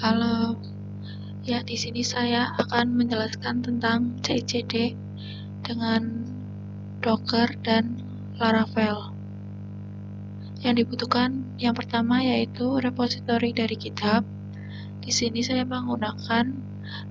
Halo, ya di sini saya akan menjelaskan tentang CICD dengan Docker dan Laravel. Yang dibutuhkan yang pertama yaitu repository dari GitHub. Di sini saya menggunakan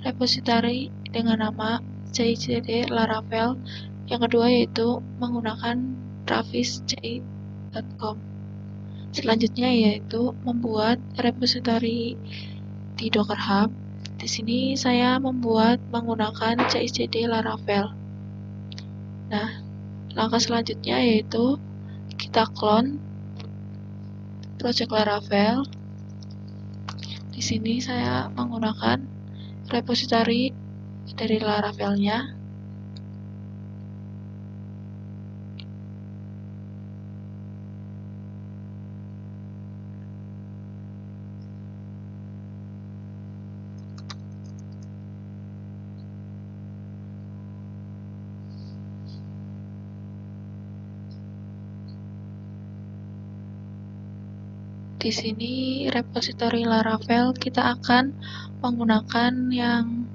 repository dengan nama CICD Laravel. Yang kedua yaitu menggunakan travis.ci.com. Selanjutnya yaitu membuat repository di Docker Hub. Di sini saya membuat menggunakan CICD Laravel. Nah, langkah selanjutnya yaitu kita clone project Laravel. Di sini saya menggunakan repository dari Laravelnya. Di sini repository Laravel kita akan menggunakan yang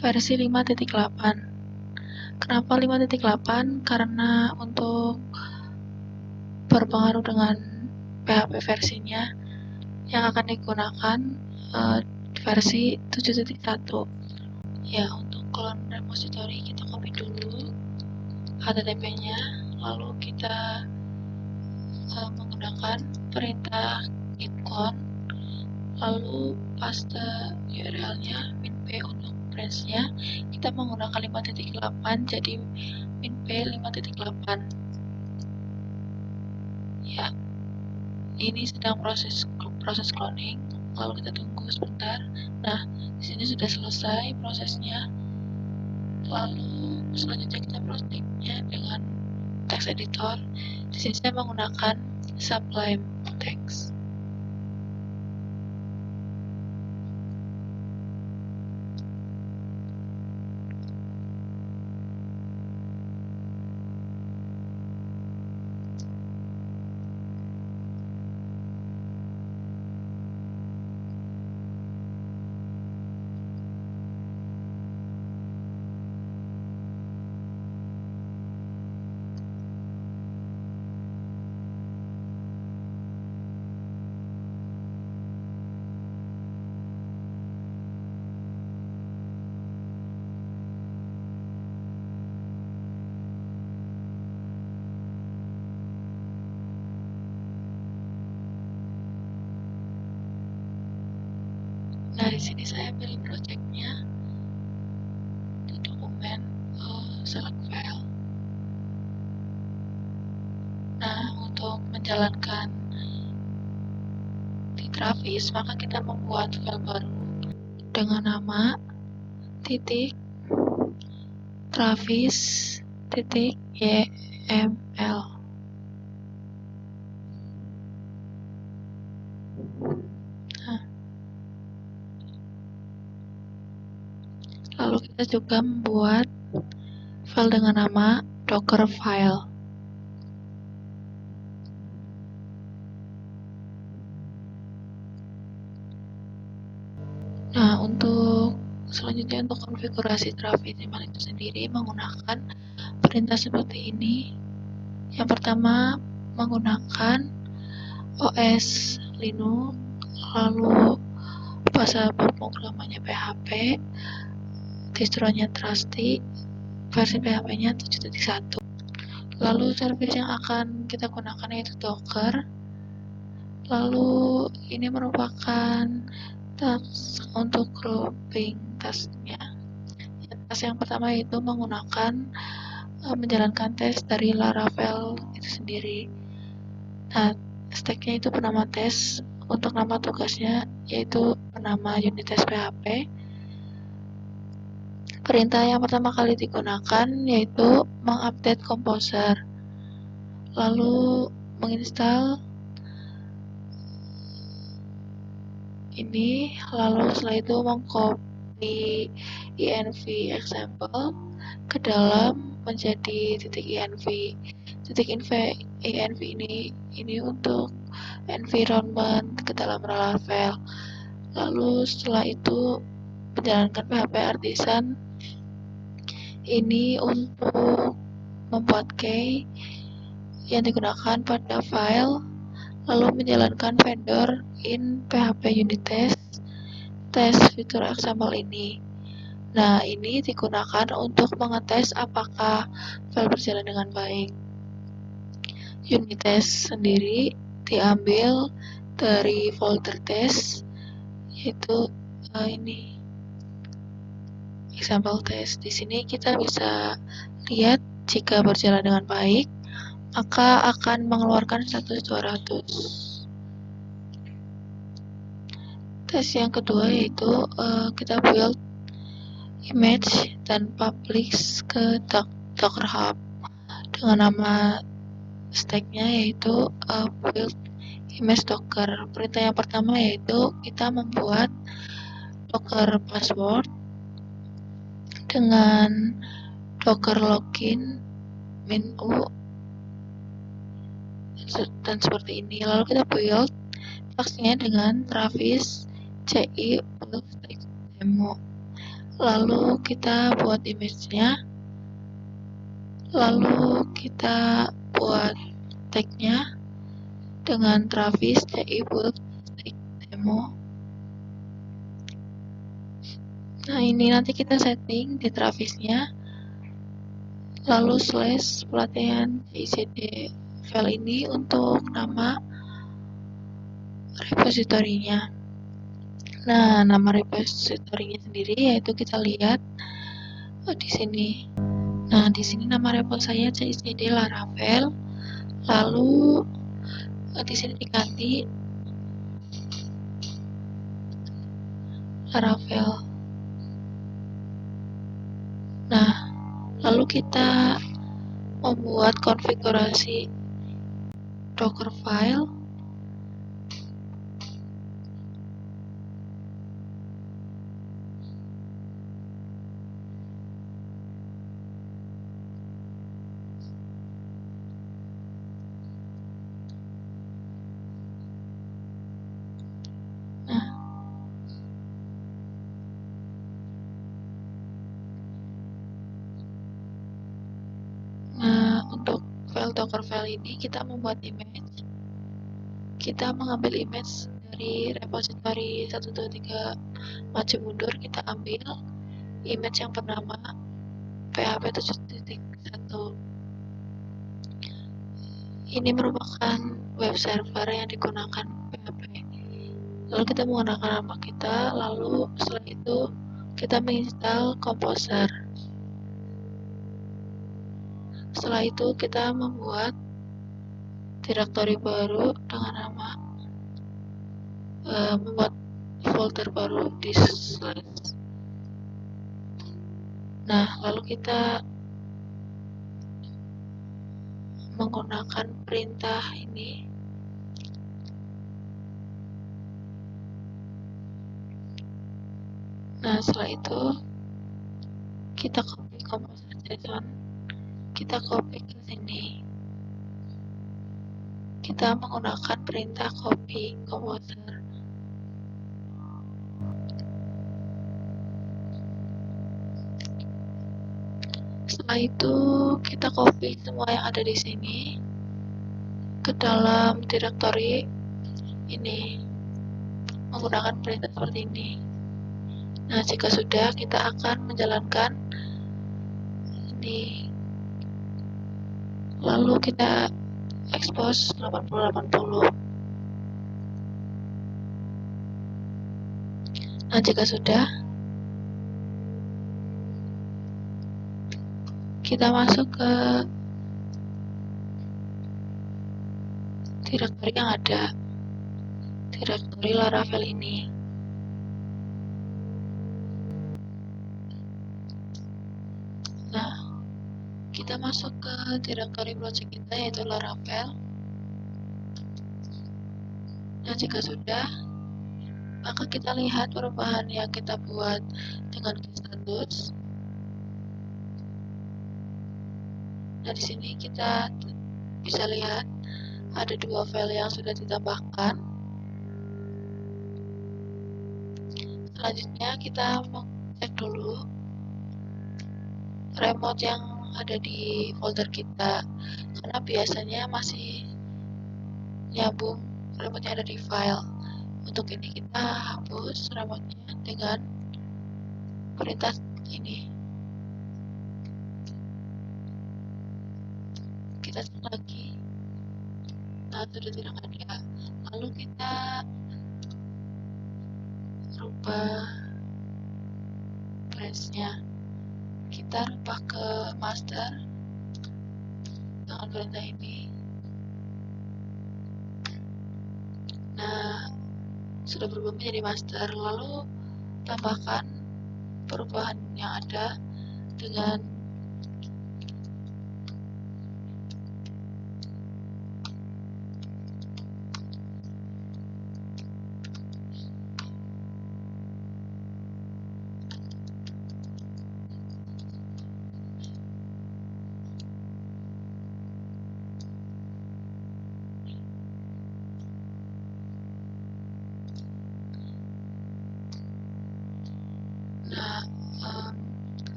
versi 5.8. Kenapa 5.8? Karena untuk berpengaruh dengan PHP versinya yang akan digunakan versi 7.1. Ya, untuk clone repository kita copy dulu HTTP-nya, lalu kita menggunakan perintah git clone, lalu paste URL-nya minp untuk branch-nya kita menggunakan 5.8 jadi minp 5.8. Ya, ini sedang proses cloning, lalu kita tunggu sebentar. Nah, di sini sudah selesai prosesnya. Lalu selanjutnya kita prosesnya dengan text editor. Di sini saya menggunakan Sublime Text. Nah, di sini saya pilih projectnya di dokumen select file. Nah, untuk menjalankan di Travis, maka kita membuat file baru dengan nama .travis.yml. Nah, lalu kita juga membuat file dengan nama dockerfile. Nah, untuk selanjutnya untuk konfigurasi Travis itu sendiri menggunakan perintah seperti ini. Yang pertama menggunakan OS Linux, lalu bahasa pemrogramannya PHP, distronya Trusty, versi PHP-nya 7.1. Lalu service yang akan kita gunakan yaitu Docker. Lalu ini merupakan task untuk grouping tasknya. Task yang pertama yaitu menggunakan menjalankan tes dari Laravel itu sendiri. Nah, stacknya itu bernama tes. Untuk nama tugasnya yaitu bernama unit test PHP. Perintah yang pertama kali digunakan yaitu mengupdate Composer, lalu menginstal ini, lalu setelah itu mengcopy env example ke dalam menjadi .env. .env ini untuk environment ke dalam Laravel. Lalu setelah itu menjalankan PHP Artisan ini untuk membuat key yang digunakan pada file, lalu menjalankan vendor in PHP unit test fitur example ini. Nah, ini digunakan untuk mengetes apakah file berjalan dengan baik. Unit test sendiri diambil dari folder test, yaitu ini example test. Di sini kita bisa lihat jika berjalan dengan baik, maka akan mengeluarkan status 200. Tes yang kedua yaitu kita build image dan publish ke Docker Hub dengan nama stacknya yaitu build image Docker. Perintah yang pertama yaitu kita membuat Docker password dengan Docker login -u dan seperti ini. Lalu kita build teksnya dengan Travis CI build text demo. Lalu kita buat image-nya, lalu kita buat tag-nya dengan Travis CI build text demo. Nah, ini nanti kita setting di Travis-nya, lalu slash pelatihan cd file ini untuk nama repositorinya. Nah, nama repositorinya sendiri yaitu kita lihat di sini. Nah, di sini nama repo saya cd laravel, lalu di sini diganti laravel. Nah, lalu kita membuat konfigurasi Docker file. Nah, untuk file Docker file ini kita membuat image. Kita mengambil image dari repository 123 maju mundur, kita ambil image yang bernama PHP 7.1. Ini merupakan web server yang digunakan PHP. Lalu kita menggunakan nama kita, lalu setelah itu kita menginstal Composer. Setelah itu kita membuat direktori baru dengan nama membuat folder baru di slash. Nah, lalu kita menggunakan perintah ini. Nah, setelah itu kita copy composer.json, kita copy ke sini. Kita menggunakan perintah copy composer. Setelah itu kita copy semua yang ada di sini ke dalam direktori ini menggunakan perintah seperti ini. Nah, jika sudah, kita akan menjalankan ini. Lalu kita expose 8080. Nah, jika sudah, kita masuk ke direktori yang ada, direktori laravel ini. Nah, kita masuk ke direktori project kita yaitu laravel. Nah, jika sudah, maka kita lihat perubahan yang kita buat dengan status. Nah, di sini kita bisa lihat ada dua file yang sudah ditambahkan. Selanjutnya kita cek dulu remote yang ada di folder kita, karena biasanya masih nyambung remote yang ada di file. Untuk ini kita hapus remote-nya dengan perintah ini. Kita cek lagi, nah sudah tidak ada. Lalu kita rubah branch-nya, kita rubah ke master dengan perintah ini. Nah, sudah berubah menjadi master. Lalu tambahkan perubahan yang ada dengan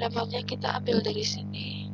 remote-nya kita ambil dari sini.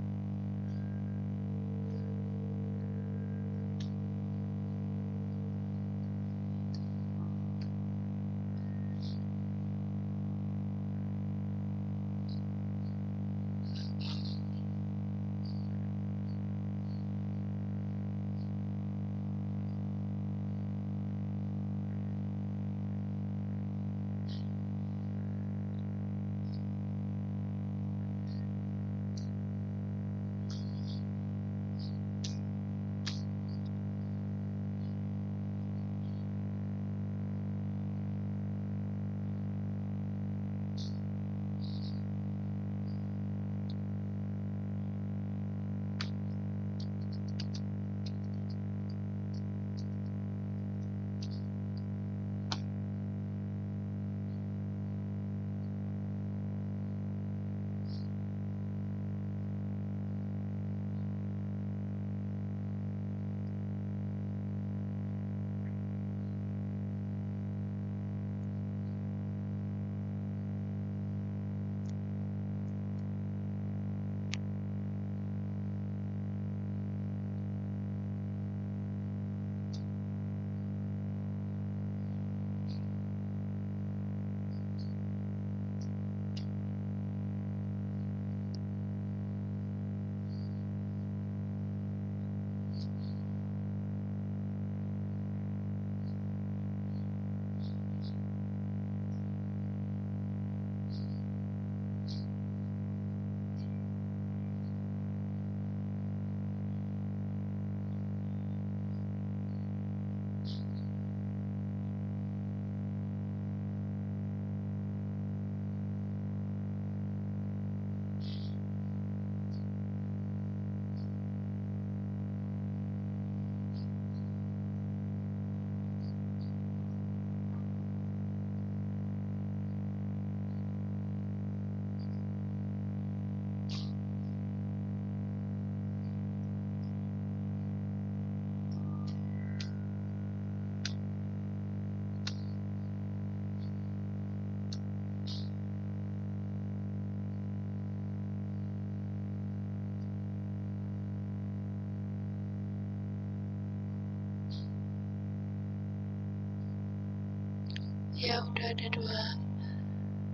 Ya, udah ada 2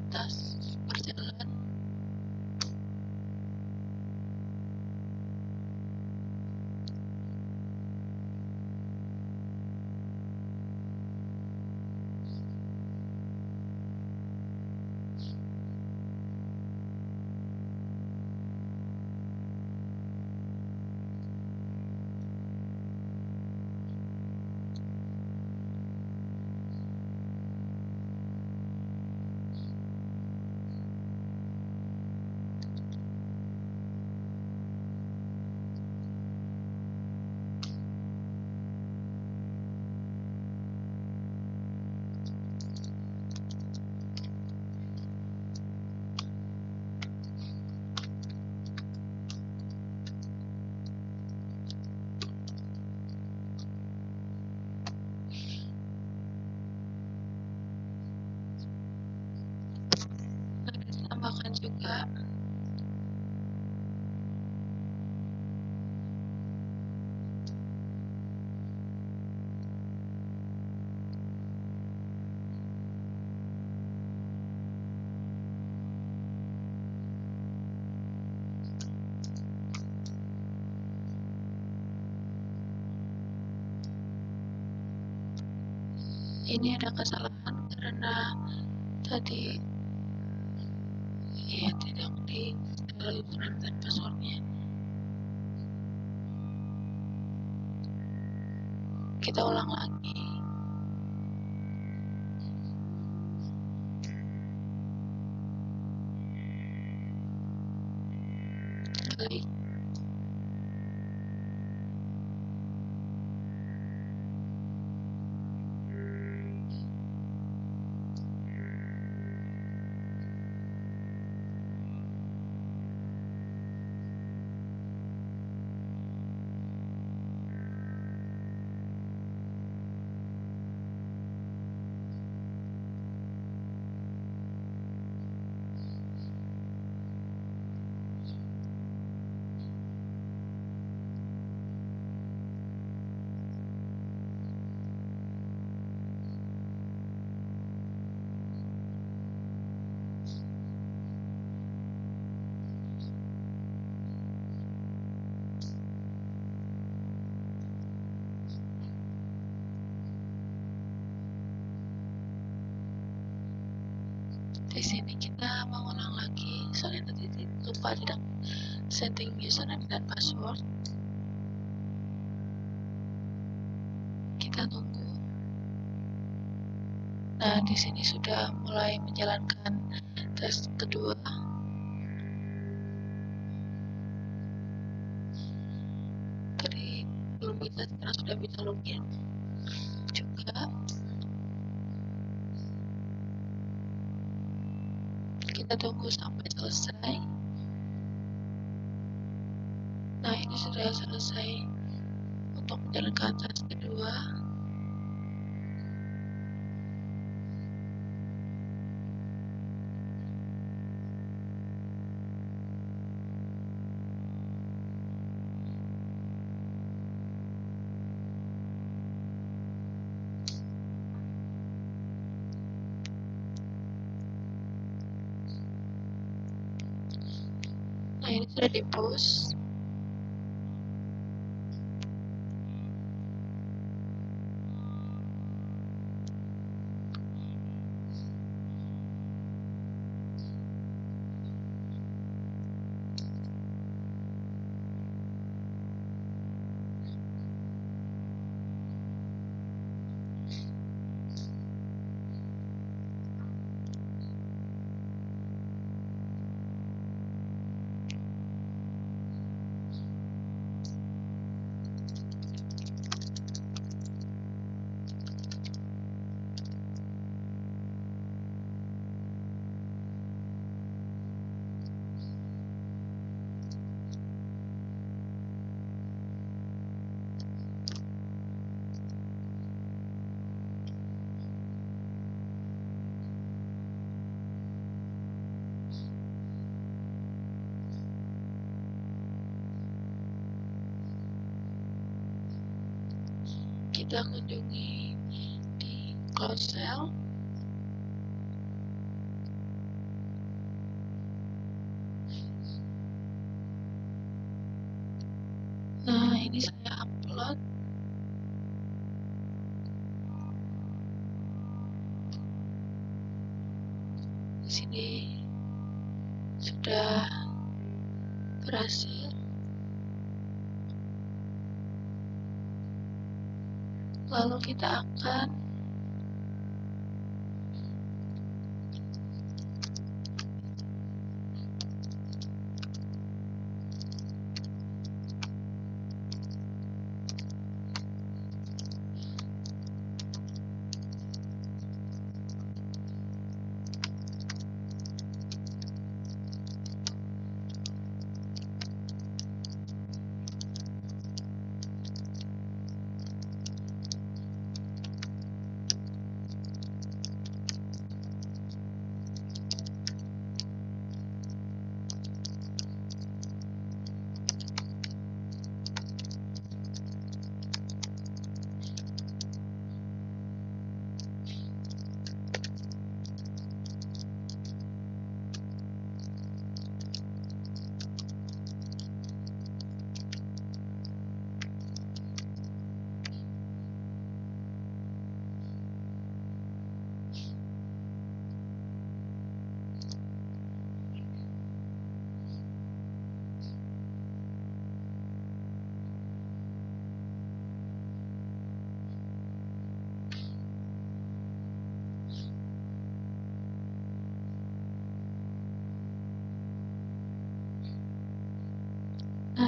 tas berjalan. juga. Ini ada kesalahan karena tadi ya tidak di username dan passwordnya. Kita ulang lagi. Klik. Di sini kita mengulang lagi, soalnya tadi lupa tidak setting username dan password. Kita tunggu. Nah, di sini sudah mulai menjalankan tes kedua. Tadi belum bisa, sekarang sudah bisa login juga. Kita tunggu sampai selesai. Nah, ini sudah selesai untuk menjalankan tes kedua. Nah, ini sudah di-push. Kita kunjungi di Cloud Shell. Nah, ini saya upload. Di sini sudah berhasil. Lalu kita akan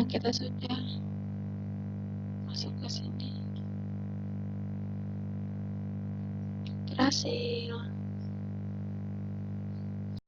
kita sudah masuk ke sini. Berhasil.